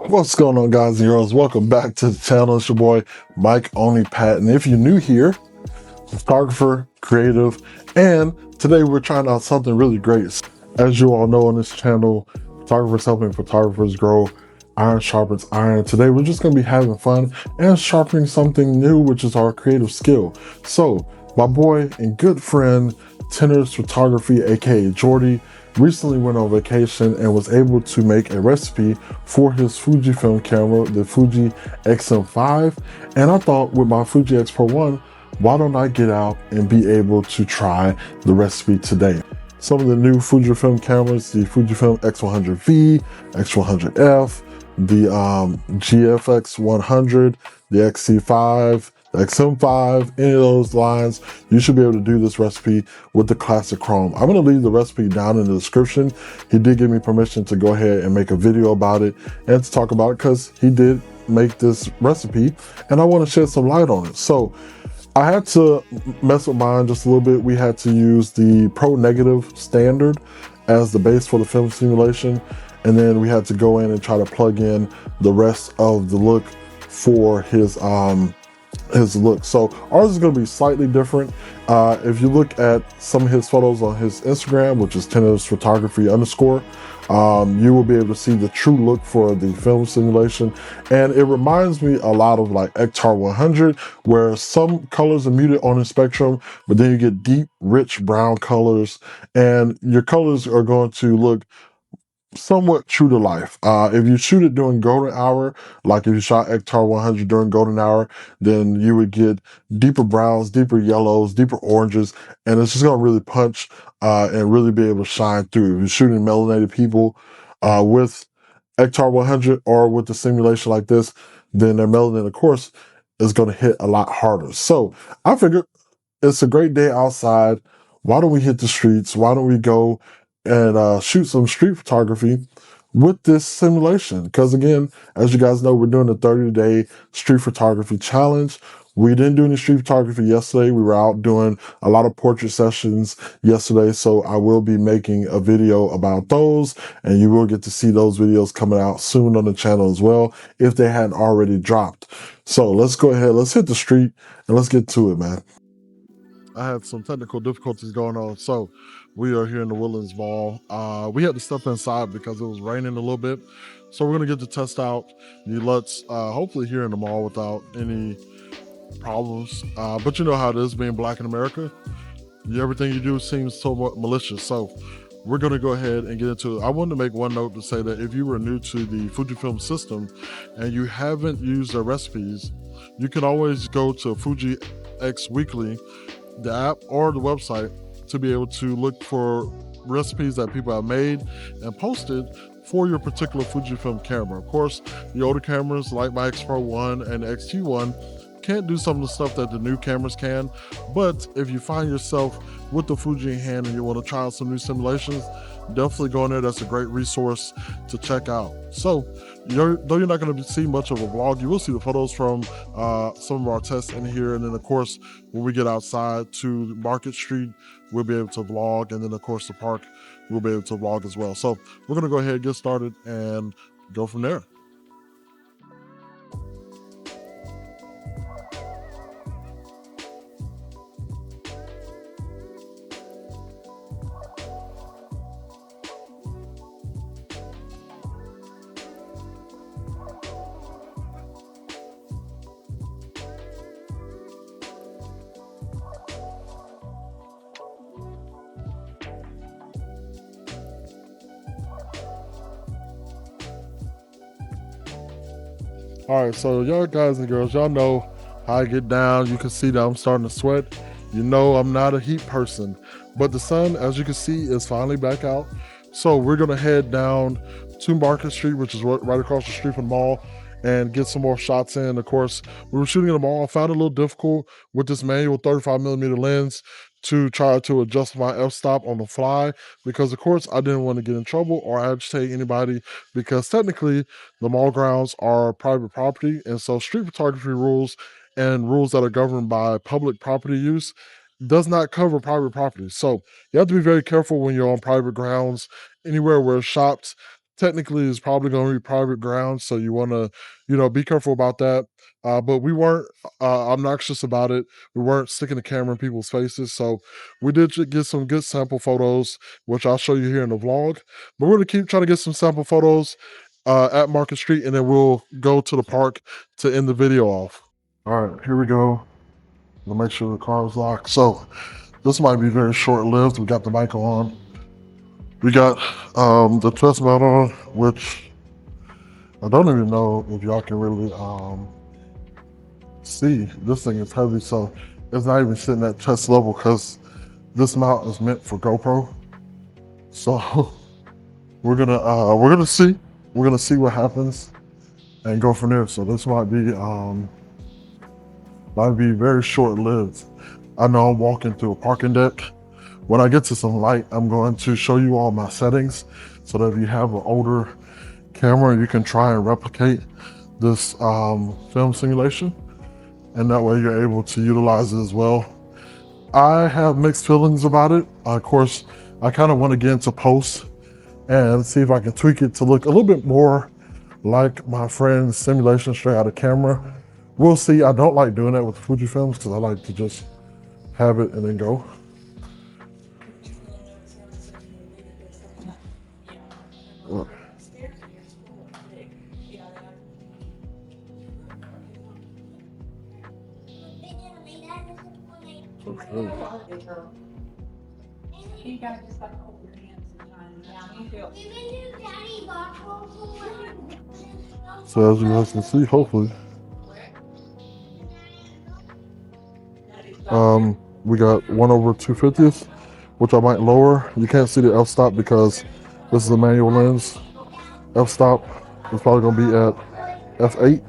What's going on, guys and girls? Welcome back to the channel. It's your boy Mike Only Pat, and if you're new here, photographer, creative, and today we're trying out something really great. As you all know on this channel, photographers helping photographers grow. Iron sharpens iron. Today we're just going to be having fun and sharpening something new, which is our creative skill. So my boy and good friend Tenors Photography, aka Jordy, recently went on vacation and was able to make a recipe for his Fujifilm camera, the Fuji XM5. And I thought with my Fuji X Pro 1, why don't I get out and be able to try the recipe today? Some of the new Fujifilm cameras, the Fujifilm X100V, X100F, the GFX100, the XC5, the XM5, any of those lines, you should be able to do this recipe with the classic chrome. I'm going to leave the recipe down in the description. He did give me permission to go ahead and make a video about it and to talk about it because he did make this recipe and I want to shed some light on it. So I had to mess with mine just a little bit. We had to use the Pro Negative standard as the base for the film simulation, and then we had to go in and try to plug in the rest of the look for his look. So ours is going to be slightly different. If you look at some of his photos on his Instagram, which is Tenors Photography _, you will be able to see the true look for the film simulation. And it reminds me a lot of like Ektar 100, where some colors are muted on the spectrum, but then you get deep, rich brown colors, and your colors are going to look somewhat true to life. If you shoot it during golden hour, like if you shot Ektar 100 during golden hour, then you would get deeper browns, deeper yellows, deeper oranges, and it's just going to really punch and really be able to shine through. If you're shooting melanated people with Ektar 100 or with the simulation like this, then their melanin, of course, is going to hit a lot harder. So I figured it's a great day outside. Why don't we hit the streets? Why don't we go and shoot some street photography with this simulation? Because again, as you guys know, we're doing the 30-day street photography challenge. We didn't do any street photography yesterday. We were out doing a lot of portrait sessions yesterday, so I will be making a video about those, and you will get to see those videos coming out soon on the channel as well, if they hadn't already dropped. So let's go ahead, let's hit the street, and let's get to it, man. I had some technical difficulties going on, so we are here in the Woodlands Mall. We had to step inside because it was raining a little bit, so we're gonna get to test out the LUTs, hopefully here in the mall without any problems. But you know how it is being black in America. Everything you do seems somewhat malicious, so we're going to go ahead and get into it. I wanted to make one note to say that if you were new to the Fujifilm system and you haven't used their recipes, you can always go to Fuji X Weekly, the app or the website, to be able to look for recipes that people have made and posted for your particular Fujifilm camera. Of course, the older cameras like my X Pro 1 and X-T1 can't do some of the stuff that the new cameras can, but if you find yourself with the Fuji in hand and you want to try out some new simulations, definitely go in there. That's a great resource to check out. So though you're not going to see much of a vlog, you will see the photos from some of our tests in here, and then of course when we get outside to Market Street, we'll be able to vlog, and then of course the park, we'll be able to vlog as well. So we're going to go ahead and get started and go from there. All right, so y'all guys and girls, y'all know how I get down. You can see that I'm starting to sweat. You know I'm not a heat person, but the sun, as you can see, is finally back out. So we're gonna head down to Market Street, which is right across the street from the mall, and get some more shots in. Of course, we were shooting in the mall. I found it a little difficult with this manual 35mm lens to try to adjust my f-stop on the fly, because of course I didn't want to get in trouble or agitate anybody, because technically the mall grounds are private property, and so street photography rules and rules that are governed by public property use does not cover private property. So you have to be very careful when you're on private grounds, anywhere where shops technically is probably going to be private ground, so you want to, be careful about that. But we weren't obnoxious about it. We weren't sticking the camera in people's faces, so we did get some good sample photos, which I'll show you here in the vlog. But we're going to keep trying to get some sample photos at Market Street, and then we'll go to the park to end the video off. All right, here we go. We'll make sure the car is locked. So this might be very short-lived. We got the mic on. We got the chest mount on, which I don't even know if y'all can really see. This thing is heavy, so it's not even sitting at chest level because this mount is meant for GoPro. So we're gonna see. We're gonna see what happens and go from there. So this might be very short-lived. I know I'm walking through a parking deck. When I get to some light, I'm going to show you all my settings so that if you have an older camera, you can try and replicate this film simulation, and that way you're able to utilize it as well. I have mixed feelings about it. Of course, I kind of want to get into post and see if I can tweak it to look a little bit more like my friend's simulation straight out of camera. We'll see. I don't like doing that with Fujifilms because I like to just have it and then go. Okay. So as you guys can see, hopefully, we got 1/250th, which I might lower. You can't see the f-stop because this is a manual lens. F-stop is probably gonna be at f8,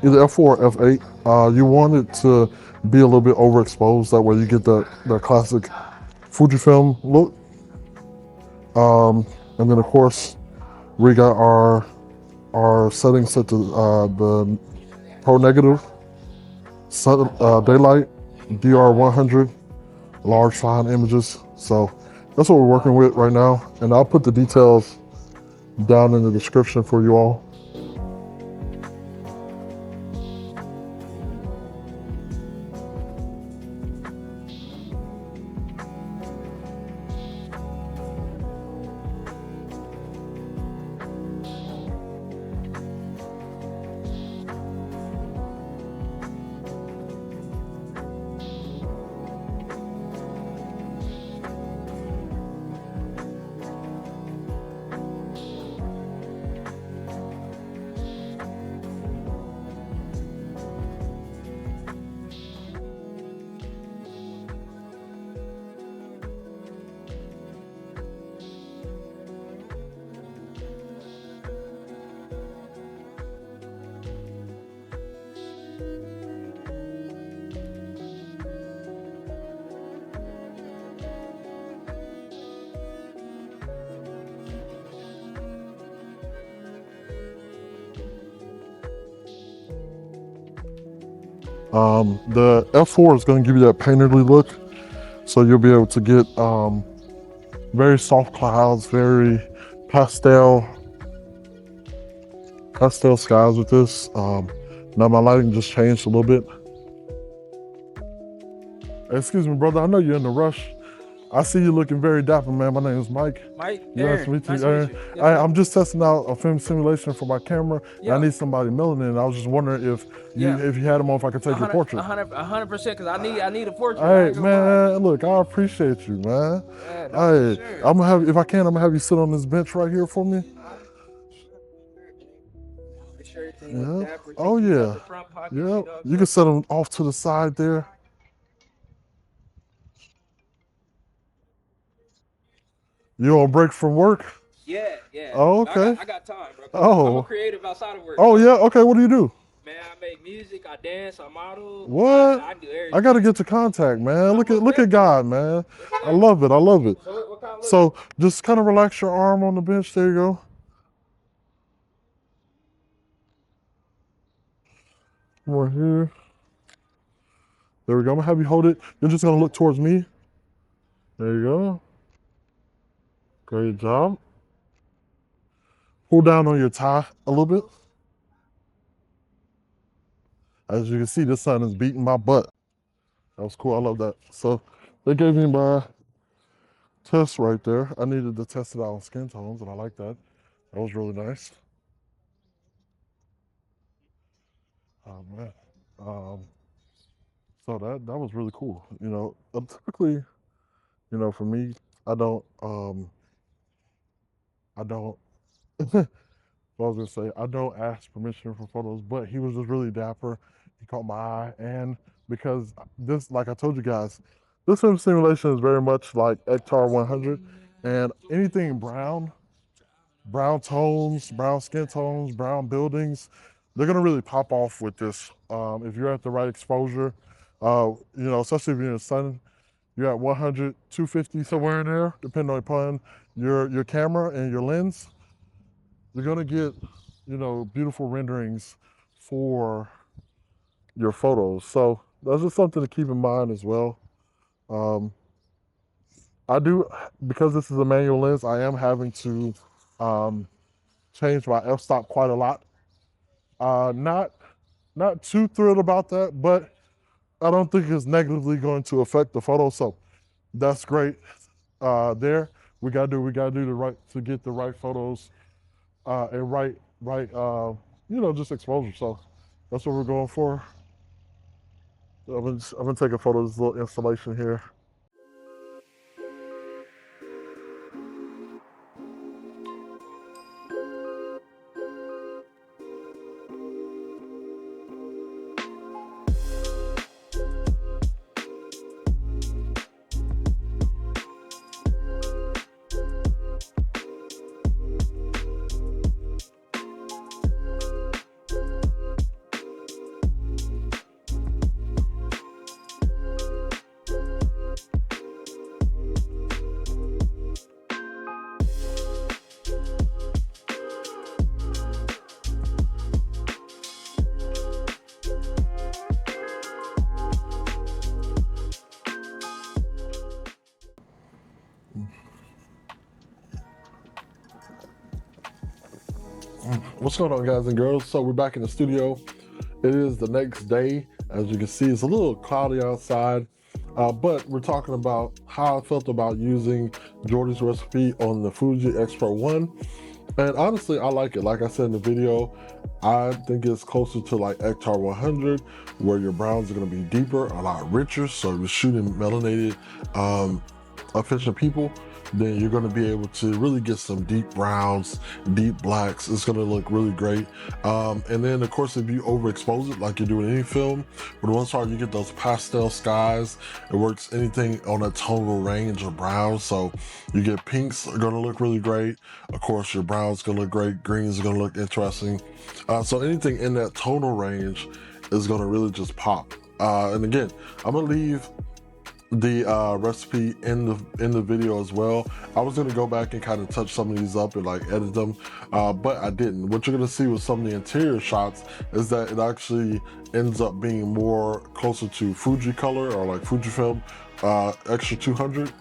either f4 or f8. You want it to be a little bit overexposed, that way you get that classic Fujifilm look. And then of course we got our settings set to the Pro Negative, daylight, DR100, large fine images. So that's what we're working with right now, and I'll put the details down in the description for you all. The F4 is going to give you that painterly look, so you'll be able to get very soft clouds, very pastel skies with this. Now my lighting just changed a little bit. Excuse me, brother, I know you're in a rush. I see you looking very dapper, man. My name is Mike. Mike, Nice to meet you, nice Aaron. to meet you. Yes, I'm just testing out a film simulation for my camera. Yeah. And I need somebody milling it. I was just wondering if you had them on, if I could take your portrait. 100%, because I need a portrait. Hey, man, look, I appreciate you, man. Yeah, no, Hey, sure. I'm gonna have, if I can, I'm gonna have you sit on this bench right here for me. Yeah. Oh yeah. Yeah. You can set them off to the side there. You on break from work? Yeah. Oh, okay. I got time, bro. Oh. I'm a creative outside of work. Oh, yeah? Okay, what do you do? Man, I make music, I dance, I model. What? I do everything. I gotta get to contact, man. Look at God, man. I love it. So what kind of so just kind of relax your arm on the bench. There you go. More here. There we go. I'm gonna have you hold it. You're just gonna look towards me. There you go. Great job. pull down on your tie a little bit. As you can see, the sun is beating my butt. That was cool. I love that. So they gave me my test right there. I needed to test it out on skin tones, and I like that. That was really nice. Oh man. Um, so that was really cool. Typically, for me, I don't I don't I was gonna say I don't ask permission for photos, but he was just really dapper. He caught my eye, and because this, like I told you guys, this film simulation is very much like Ektar 100, and anything brown, brown tones, brown skin tones, brown buildings, they're gonna really pop off with this. If you're at the right exposure, especially if you're in the sun, you're at 100, 250 somewhere in there, depending upon your camera and your lens. You're gonna get, beautiful renderings for your photos. So that's just something to keep in mind as well. Um, I do, because this is a manual lens, I am having to um, change my f-stop quite a lot. Not too thrilled about that, but I don't think it's negatively going to affect the photo. So that's great. There, we gotta do the right to get the right photos and right, just exposure. So that's what we're going for. I'm gonna take a photo of this little installation here. What's going on, guys and girls? So we're back in the studio. It is the next day. As you can see, it's a little cloudy outside, but we're talking about how I felt about using Jordy's recipe on the Fuji X-Pro 1. And honestly, I like it. Like I said in the video, I think it's closer to like Ektar 100, where your browns are going to be deeper, a lot richer. So if you're shooting melanated, efficient people, then you're going to be able to really get some deep browns, deep blacks. It's going to look really great. And then of course, if you overexpose it like you do in any film, for the most part, you get those pastel skies. It works anything on a tonal range of browns. So you get pinks are going to look really great. Of course, your browns going to look great. Greens are going to look interesting. So anything in that tonal range is going to really just pop. And again, I'm going to leave the recipe in the video as well. I was going to go back and kind of touch some of these up and like edit them, but I didn't. What you're going to see with some of the interior shots is that it actually ends up being more closer to Fuji color or like Fujifilm extra 200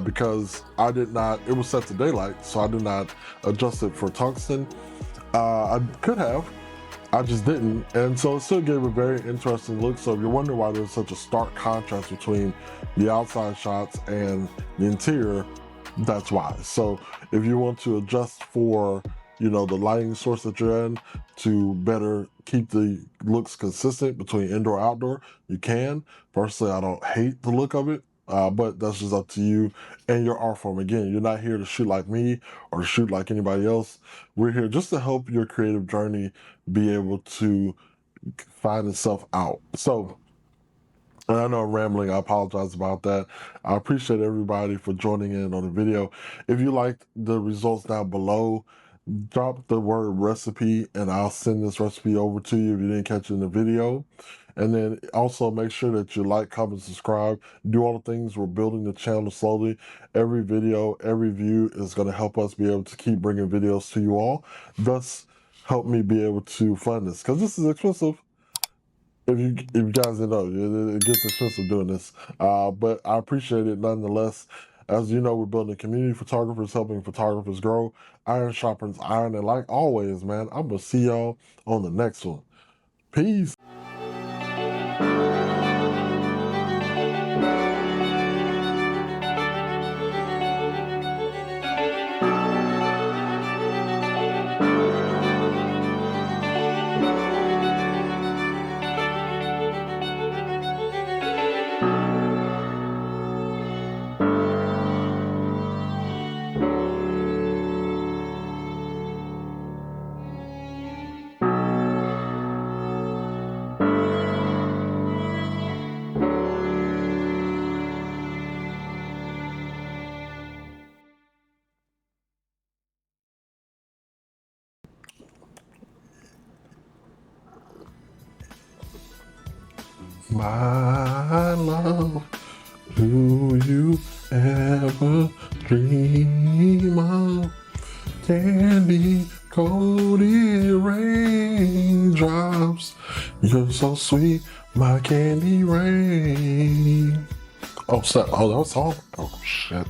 because I did not, it was set to daylight, so I did not adjust it for tungsten. I could have, I just didn't, and so it still gave a very interesting look. So if you're wondering why there's such a stark contrast between the outside shots and the interior, that's why. So if you want to adjust for, the lighting source that you're in to better keep the looks consistent between indoor outdoor, you can. Personally, I don't hate the look of it. But that's just up to you and your art form. Again, you're not here to shoot like me or to shoot like anybody else. We're here just to help your creative journey be able to find itself out. So, and I know I'm rambling. I apologize about that. I appreciate everybody for joining in on the video. If you liked the results down below, drop the word recipe and I'll send this recipe over to you if you didn't catch it in the video. And then also make sure that you like, comment, subscribe, do all the things. We're building the channel slowly. Every video, every view is going to help us be able to keep bringing videos to you all. Thus, help me be able to fund this because this is expensive. If you guys didn't know, it gets expensive doing this. But I appreciate it nonetheless. As you know, we're building community photographers, helping photographers grow. Iron sharpens iron. And like always, man, I'm going to see y'all on the next one. Peace. My love, do you ever dream of candy coated raindrops? You're so sweet, my candy rain. Oh, that was all. Oh, shit.